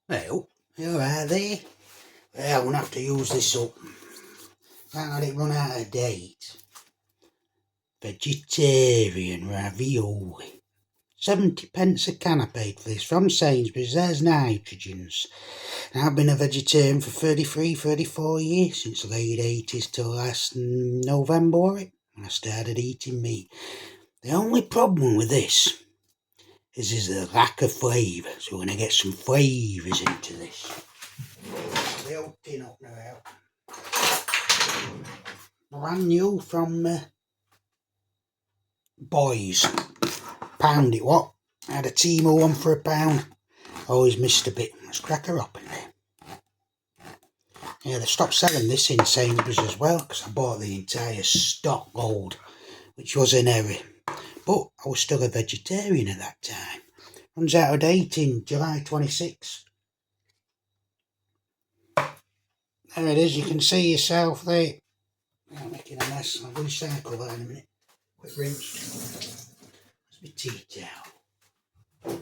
Well, you alright there? Well, I'm going to have to use this up. Can't let it run out of date. Vegetarian ravioli. 70p a can I paid for this from Sainsbury's. There's nitrogens. And I've been a vegetarian for 34 years, since the late 80s till last November, when I started eating meat. The only problem with this is the lack of flavour, so we're going to get some flavours into this. The old tin up now. Brand new from Boys. Pound it, what? I had a Timo one for £1. Always missed a bit. Let's crack her up in there. Yeah, they stopped selling this in Sainsbury's as well, because I bought the entire stock load, which was an error. But I was still a vegetarian at that time. Runs out of date in July 26. There it is, you can see yourself there. I'm making a mess. I'll recycle that in a minute. Quick rinse. That's my tea towel.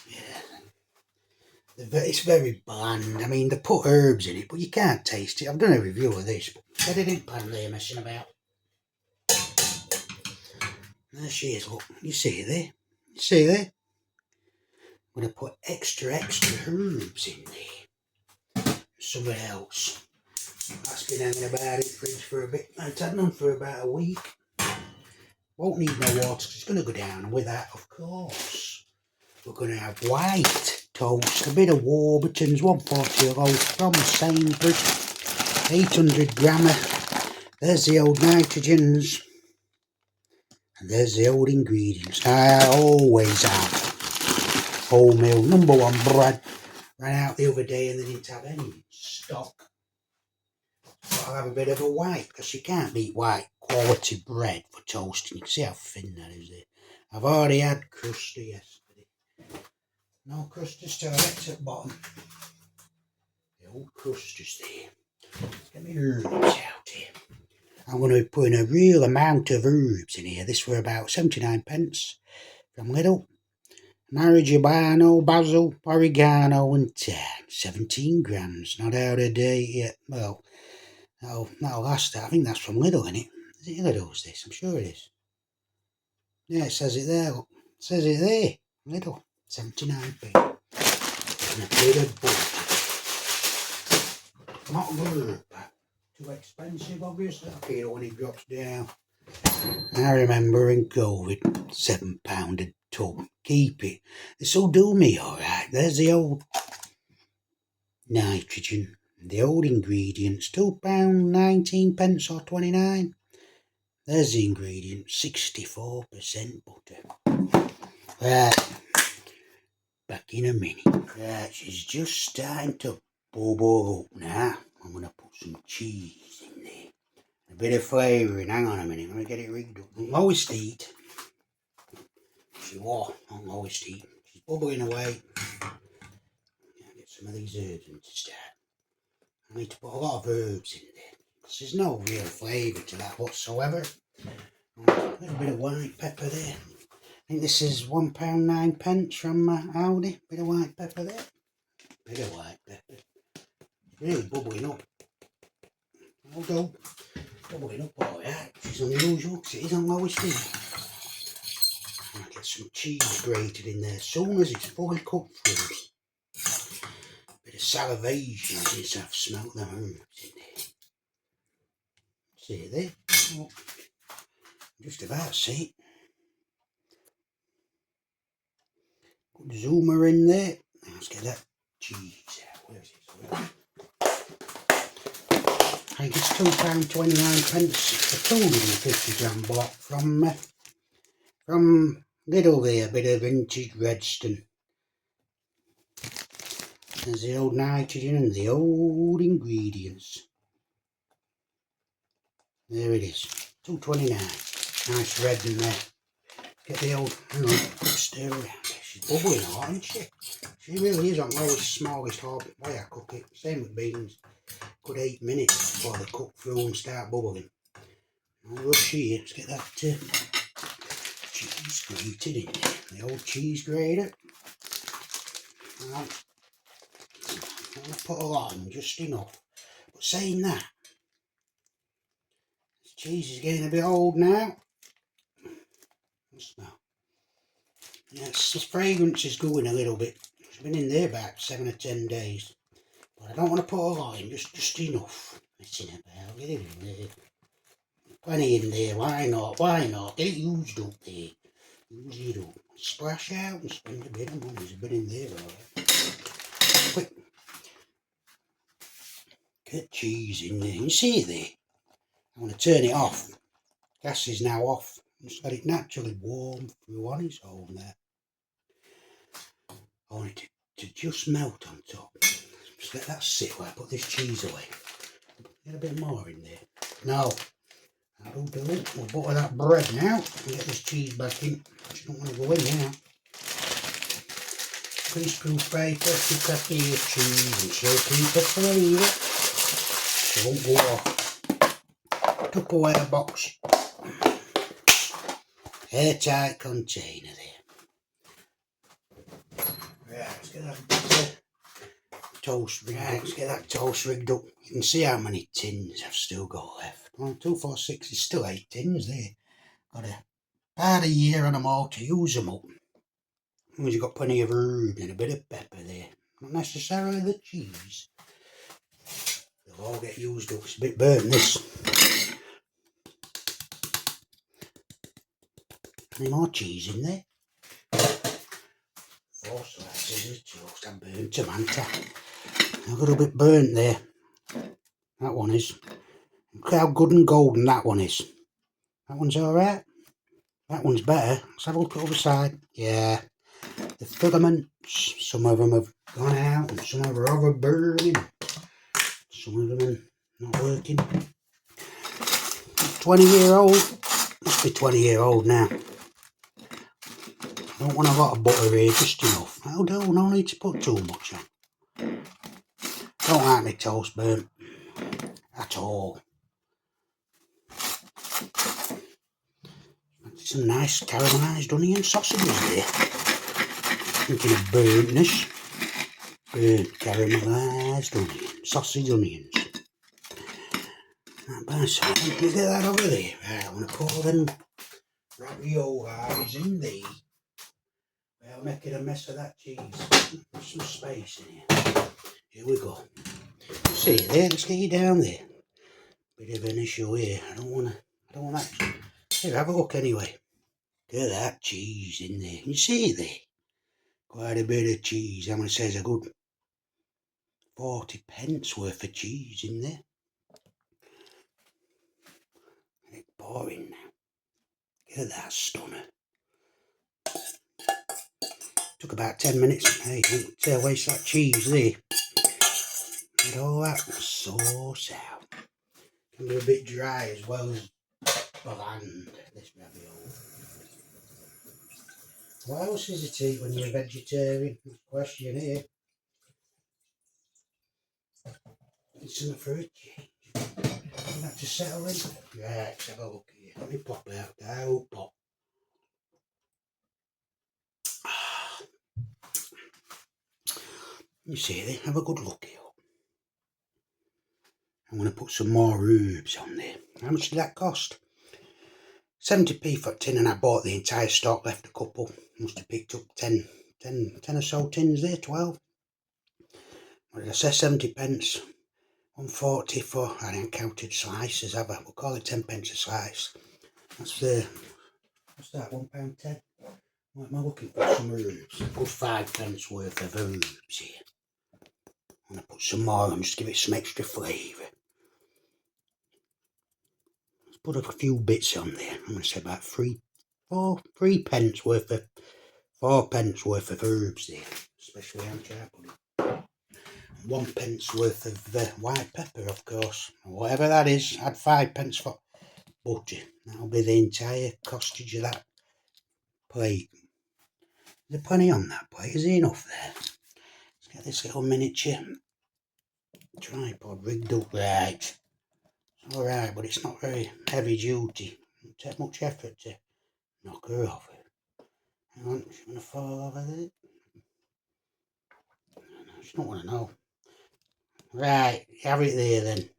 Yeah. It's very bland. I mean, they put herbs in it, but you can't taste it. I've done a review of this, but get it in pan there messing about. There she is, look. You see there? You see there? I'm going to put extra herbs in there. Somewhere else. That's been hanging about in the fridge for a bit. I've had none for about a week. Won't need no water because it's going to go down. And with that, of course, we're going to have white toast, a bit of Warburton's, 140 a loaf from Sainsbury's, 800 grammer. There's the old nitrogens. And there's the old ingredients. I always have wholemeal #1 bread. Ran out the other day and they didn't have any stock. I'll have a bit of a white, because you can't beat white quality bread for toasting. You can see how thin that is there. I've already had cruster yesterday. No crusters till I get to the bottom. The old crusters there. Get my herbs out here. I'm going to be putting a real amount of herbs in here. This were about 79p from Lidl. Marijuana, basil, oregano and thyme. 17 grams. Not out of date yet. Well, that'll last. I think that's from Lidl, isn't it? Is it Lidl's this? I'm sure it is. Yeah, it says it there. Look. It says it there. Lidl. 79p. And a bit of butter. Not good, but too expensive, obviously. I feel when it drops down. I remember in COVID, £7 a tub. Keep it. This'll do me alright. There's the old nitrogen. The old ingredients, £2.19 or 29. There's the ingredients, 64% butter. Right, back in a minute. Right, she's just starting to bubble up now. I'm going to put some cheese in there. A bit of flavouring. Hang on a minute, I'm going to get it rigged up. Lowest heat. She was on lowest heat. She's bubbling away. Get some of these herbs in to start. I need to put a lot of herbs in there, because there's no real flavour to that whatsoever. A little bit of white pepper there. I think this is £1.09 from Aldi. Bit of white pepper there. Bit of white pepper. It's really bubbling up. Although, bubbling up alright, which is unusual, because it is on lowest heat. I'll get some cheese grated in there as soon as it's fully cooked through. Bit of salivation since I've smelt them herbs in there. See it there? Oh, just about see it. Good zoomer in there. Now let's get that cheese out. Where is it? I think it's £2.29 for 250 gram block from Lidl there. A bit of vintage Redstone. There's the old nitrogen and the old ingredients. There it is. £2.29. Nice red in there. Get the old, hang on, quick stir around. She's bubbling a lot, isn't she? She really is on lowest, smallest way I cook it. Same with beans. Good 8 minutes before they cook through and start bubbling. No rush here. Let's get that cheese grated in there. The old cheese grater. Right. I'm going to put a lot on, just enough. But saying that, this cheese is getting a bit old now. Smell. Yes, the fragrance is going a little bit. It's been in there about 7 or 10 days. But I don't want to put a lot in, just enough. Messing about, get it in there. Plenty in there, why not? Why not? Get it used up there. Use it up. Splash out and spend a bit of money. There's a bit in there, alright. Quick. Get cheese in there. You see it there? I want to turn it off. Gas is now off. Just let it naturally warm through on its own there. I want it to just melt on top. Just let that sit while I put this cheese away. Get a bit more in there. No. That'll do. We'll butter that bread now and get this cheese back in. Just don't want to go in now. Greaseproof paper, keep after your cheese and so keep the flavour. So won't go off. Tupperware box. Airtight container there. Right, let's get that toast rigged up. Let's get that toast rigged up. You can see how many tins I've still got left. 1, 2, 4, 6, there's still 8 tins there. Got about a year on them all to use them up. As long as you've got plenty of herb and a bit of pepper there. Not necessarily the cheese. They'll all get used up. It's a bit burnt this. Any more cheese in there? 4 slices of toast. I burnt them, haven't I? A little bit burnt there. That one is. Look how good and golden that one is. That one's alright. That one's better. Let's have a look at the other side. Yeah. The filaments, some of them have gone out and some of them are over burning. Some of them are not working. 20-year-old. Must be 20-year-old now. I don't want a lot of butter here, just enough. That'll do, no need to put too much on. Don't like my toast burnt. At all. Some nice caramelised onion sausages there. Thinking of burntness. Burnt caramelised onion. Sausage onions. That by side. Let me get that over there. Right, I want to put all them raviolis in there. Without making a mess of that cheese. There's some space in here. Here we go. See you there, let's get you down there. Bit of an issue here. I don't want that. Here, have a look anyway. Get that cheese in there. You see there? Quite a bit of cheese. How many says a good 40 pence worth of cheese in there? And it's pouring now. Get that stunner. Took about 10 minutes. Hey, don't say I waste that cheese there. Get all that sauce out. Can be a bit dry as well as bland, this ravioli. What else is it eat when you're a vegetarian? That's the question here. It's some fruit change. You have to settle in. Right, let's have a look here. Let me pop out that old pot. You see there, have a good look here. I'm going to put some more herbs on there. How much did that cost? 70p for a tin, and I bought the entire stock, left a couple. Must have picked up 10 or so tins there, 12. What did I say, 70 pence? 140 for, I haven't counted slices, have I? We'll call it 10 pence a slice. That's what's that, £1.10? What am I looking for? Some herbs. A good 5 pence worth of herbs here. I'm going to put some more on, just give it some extra flavour. Let's put a few bits on there. I'm going to say about 3 pence worth of, 4 pence worth of herbs there. Especially on charcoal. 1 pence worth of white pepper, of course. Whatever that is, add 5 pence for butter. That'll be the entire costage of that plate. Is there plenty on that plate? Is there enough there? Let's get this little miniature tripod rigged up right. It's alright, but it's not very heavy duty. It won't take much effort to knock her off it. Hang on, she's going to fall over there. She don't want to know. Right, have it there then.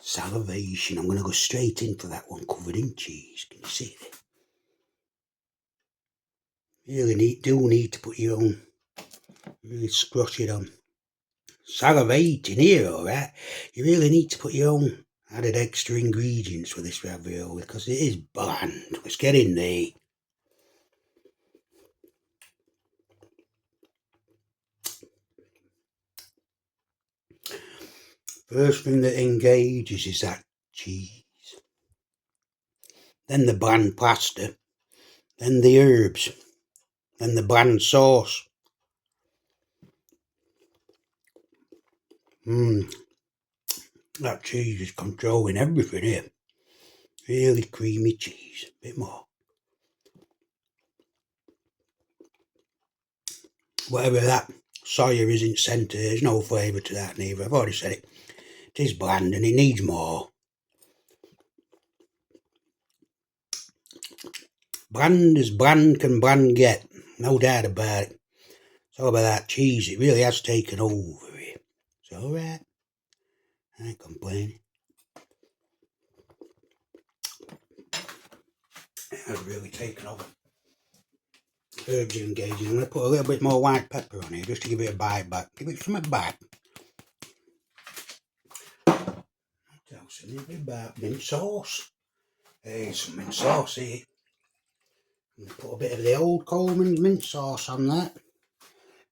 Salivation. I'm going to go straight in for that one covered in cheese. Can you see that? You really do need to put your own, really scrush it on. Salivating here, alright. You really need to put your own added extra ingredients with this ravioli because it is bland. Let's get in there. First thing that engages is that cheese. Then the bland pasta. Then the herbs. Then the bland sauce. That cheese is controlling everything here. Really creamy cheese. A bit more. Whatever that soya is in centre, there's no flavour to that neither. I've already said it. It is bland and it needs more. Bland as bland can bland get. No doubt about it. It's all about that cheese. It really has taken over here. It's alright. I ain't complaining. It has really taken over. Herbs are engaging. I'm going to put a little bit more white pepper on here just to give it a bite back. Give it something back. What else in here? About mint sauce. There's some mint sauce here. I'm going to put a bit of the old Coleman's mint sauce on that.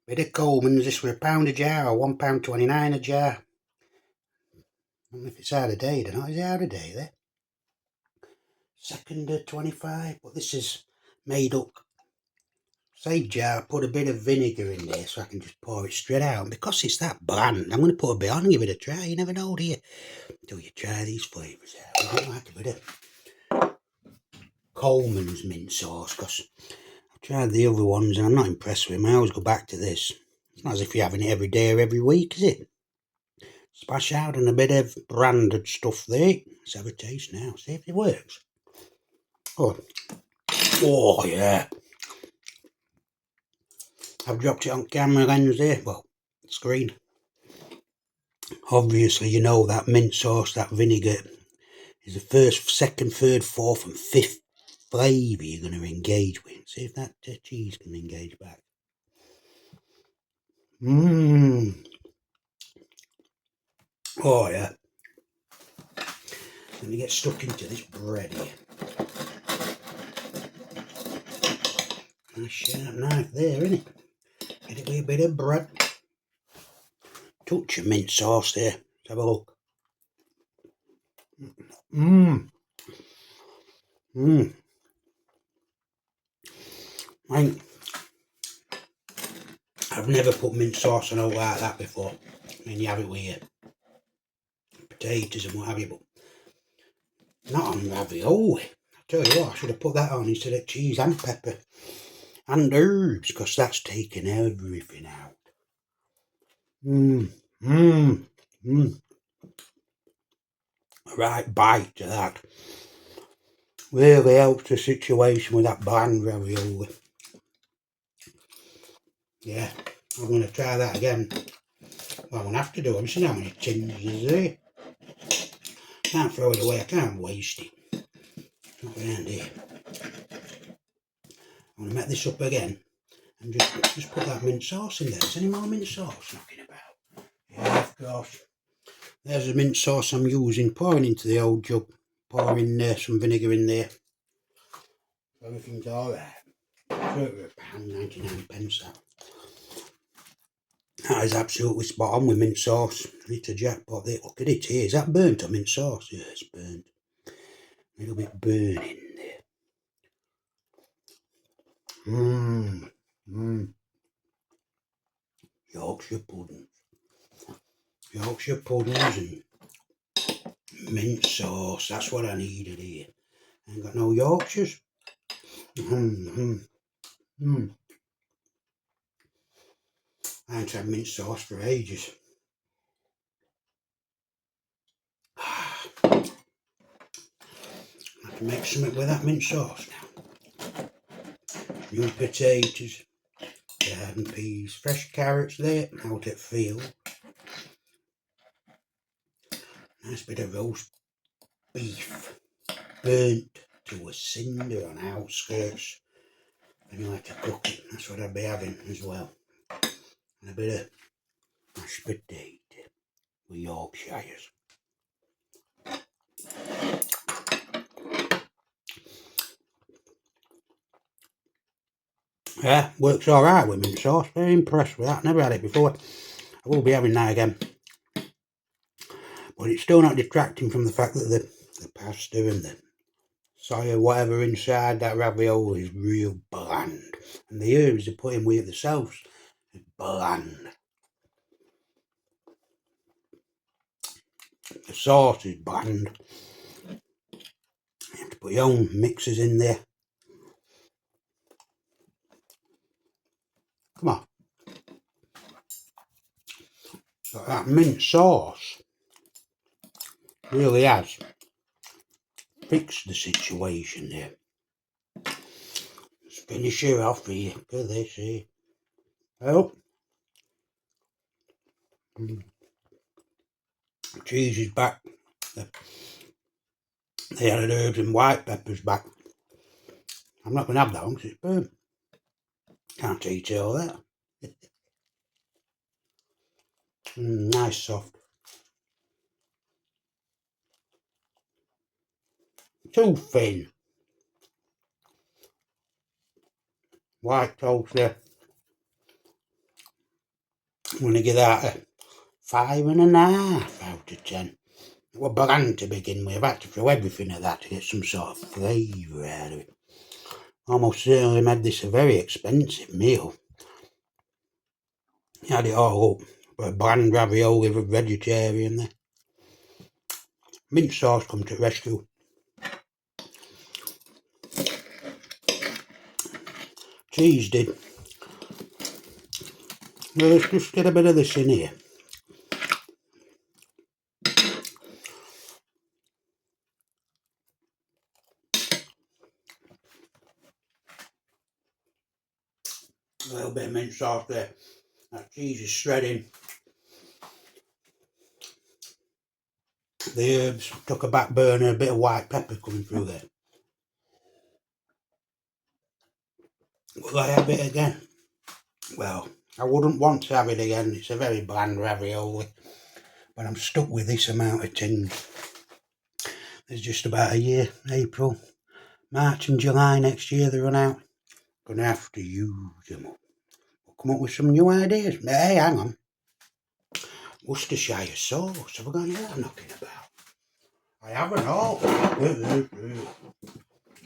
Bit of Coleman's. This was £1 a jar or £1.29 a jar. I don't know if it's out of date or not. Is it out of date there? 2nd of 25. But this is made up. Same jar, put a bit of vinegar in there so I can just pour it straight out. And because it's that bland, I'm going to put a bit on and give it a try. You never know, do you? Until you try these flavours out. I don't like a bit of Coleman's mint sauce because I've tried the other ones and I'm not impressed with them. I always go back to this. It's not as if you're having it every day or every week, is it? Splash out on a bit of branded stuff there. Let's have a taste now. See if it works. Oh yeah. I've dropped it on camera lens there. Well, screen. Obviously, you know that mint sauce, that vinegar is the first, second, third, fourth, and fifth flavour you're going to engage with. See if that cheese can engage back. Oh yeah. Let me get stuck into this bread here. Nice sharp knife there, isn't it? Get it with a bit of bread. Touch of mint sauce there. Let's have a look. I've never put mint sauce on out like that before. I mean, you have it with your potatoes and what have you, but not on ravioli. I tell you what, I should have put that on instead of cheese and pepper and herbs, because that's taken everything out. A right bite to that. Really helps the situation with that bland ravioli. Yeah, I'm going to try that again. Well, I'm going to have to do it. I'm seeing how many tins is there. Can't throw it away, I can't waste it. Not around here. I'm going to make this up again and just put that mint sauce in there. Is any more mint sauce knocking about? Yeah, of course. There's the mint sauce I'm using, pouring into the old jug, pouring some vinegar in there. Everything's alright. £1.99 that. That is absolutely spot on with mint sauce. It's a jackpot there. Look at it here. Is that burnt or mint sauce? Yeah, it's burnt. A little bit burning there. Yorkshire puddings. Yorkshire puddings and mint sauce. That's what I needed here. I ain't got no Yorkshires. I ain't had mint sauce for ages. I can make something with that mint sauce now. New potatoes, garden peas, fresh carrots there, out at field. Nice bit of roast beef, burnt to a cinder on outskirts. And you like to cook it, that's what I'd be having as well. And a bit of mashed potato with Yorkshires. Yeah, works alright with mint sauce. Very impressed with that. Never had it before. I will be having that again. But it's still not detracting from the fact that the pasta and the soya, whatever inside that ravioli is real bland. And the herbs they put in with it themselves is bland. The sauce is bland. You have to put your own mixes in there. Come on. So that mint sauce really has fixed the situation there. Let's finish her off here. Look at this here. Oh. Cheese is back. They added herbs and white peppers back. I'm not going to have that one because it's burnt. Can't eat all that. Nice soft. Too thin. White toast there. I'm going to give that a 5.5 out of 10. It was bland to begin with. I've had to throw everything at that to get some sort of flavour out of it. Almost certainly made this a very expensive meal. Had it all up. But a bland ravioli with a vegetarian there. Mint sauce come to rescue. Cheese did. Well, let's just get a bit of this in here. A little bit of mint sauce there. That cheese is shredding. The herbs took a back burner, a bit of white pepper coming through there. Will I have it again? Well, I wouldn't want to have it again. It's a very bland ravioli. But I'm stuck with this amount of tins. There's just about a year. April, March and July next year they run out. Gonna have to use them up. We'll come up with some new ideas. Hey, hang on. Worcestershire sauce. Have I got any of that knocking about? I haven't all.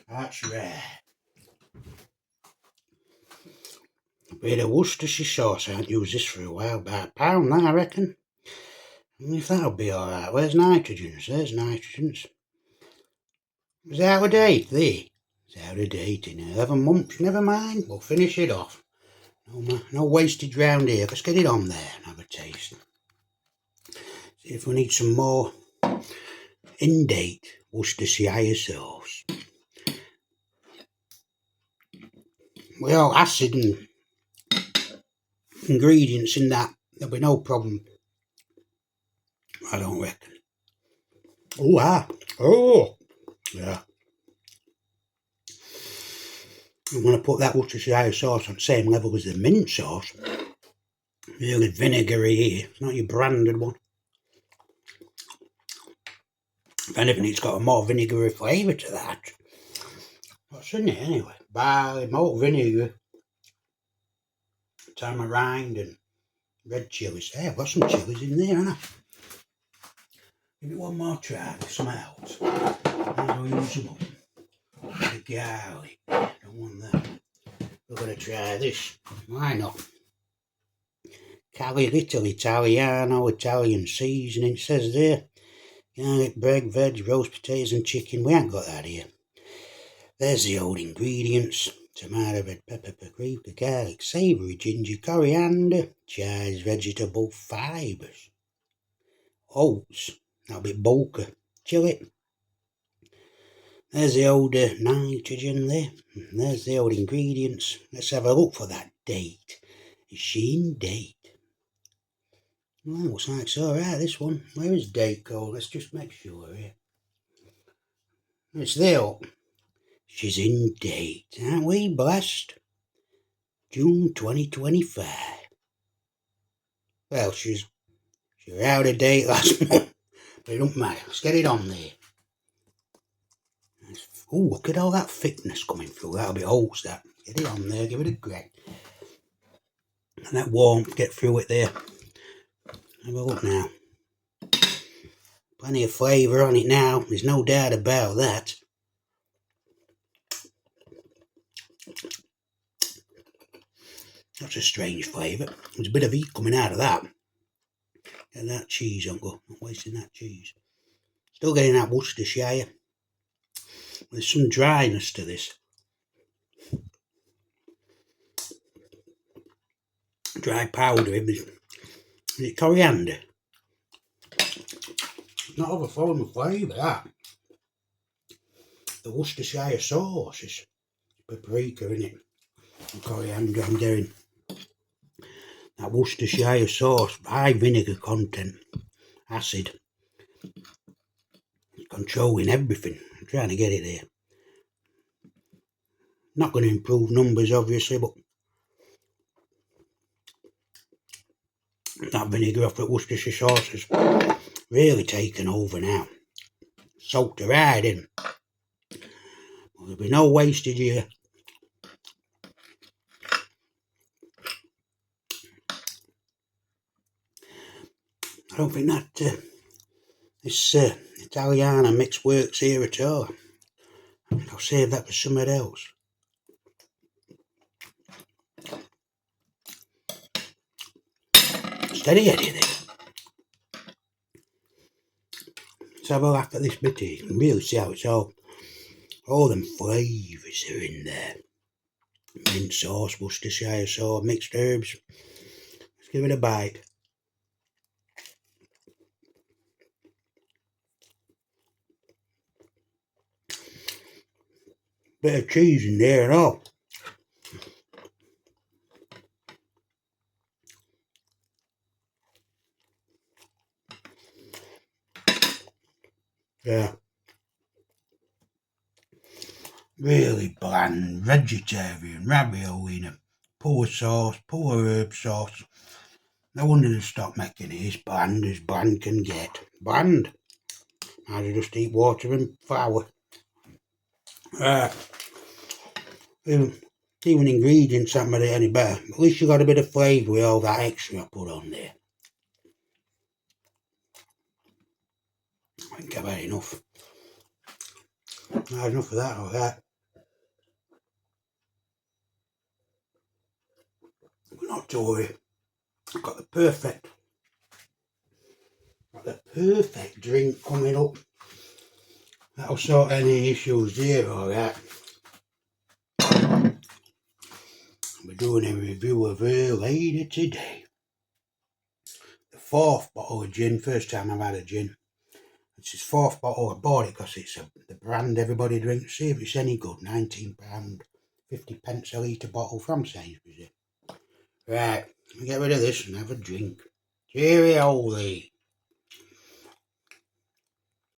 That's rare. A bit of Worcestershire sauce. I haven't used this for a while. About £1 now, I reckon. If that'll be alright. Where's nitrogens? There's nitrogens. It's out of date, there. It's out of date in 11 months. Never mind. We'll finish it off. No wastage round here. Let's get it on there and have a taste. See if we need some more in-date Worcestershire sauce. Well, acid and ingredients in that, there'll be no problem. I don't reckon. Oh, yeah. I'm going to put that Worcestershire sauce on the same level as the mint sauce. Really vinegary here. It's not your branded one. If anything, it's got a more vinegary flavour to that. What's in it anyway? Barley, malt vinegar, tamarind and red chillies. Hey, I've got some chillies in there, haven't I? Give it one more try with some else. I'll use them up. The garlic. Don't want that. We're going to try this. Why not? Cali Little Italiano, Italian seasoning. It says there. Garlic, bread, veg, roast potatoes and chicken. We ain't got that here. There's the old ingredients. Tomato, red pepper, paprika, garlic, savoury, ginger, coriander, chives, vegetable fibres. Oats. That'll be bulker. Chilli. There's the old nitrogen there. There's the old ingredients. Let's have a look for that date. Is she in date? Well, looks like it's alright, this one. Where is date code? Let's just make sure here. It's there. She's in date, aren't we blessed? June 2025. Well, she's out of date last month, but it don't matter. Let's get it on there. Oh, look at all that thickness coming through. That'll be holes, that. Get it on there, give it a crack. And that warmth, get through it there. Have a look now. Plenty of flavour on it now. There's no doubt about that. That's a strange flavour. There's a bit of heat coming out of that. Get that cheese, Uncle. Not wasting that cheese. Still getting that Worcestershire. There's some dryness to this. Dry powder. Is it coriander? Not overflowing with flavour, that. The Worcestershire sauce is paprika, in it? And coriander, I'm getting. That Worcestershire sauce, high vinegar content, acid. It's controlling everything. I'm trying to get it there. Not going to improve numbers, obviously, but that vinegar off the Worcestershire sauce has really taken over now. Soaked her right in. Well, there'll be no wastage here. I don't think that this Italiana mix works here at all. I think I'll save that for somewhere else. Steady Eddie there. Let's have a laugh at this bit here. You can really see how it's all them flavours are in there. Mint sauce, Worcestershire sauce, mixed herbs. Let's give it a bite. Bit of cheese in there and all. Yeah. Really bland, vegetarian, ravioli in a poor sauce, poor herb sauce. No wonder they stopped making it. It's bland as bland can get. Bland. Might as well just eat water and flour. Even ingredients haven't made it any better. At least you got a bit of flavour with all that extra I put on there. I think I've had enough. I've had enough of that, all that. But not to worry. I've got the perfect drink coming up. That'll sort any issues here, alright. We're doing a review of her later today. The 4th bottle of gin, first time I've had a gin. It's his 4th bottle. I bought it because it's the brand everybody drinks. See if it's any good. £19, 50p a litre bottle from Sainsbury's. Right, get rid of this and have a drink. Cheerio, Lee.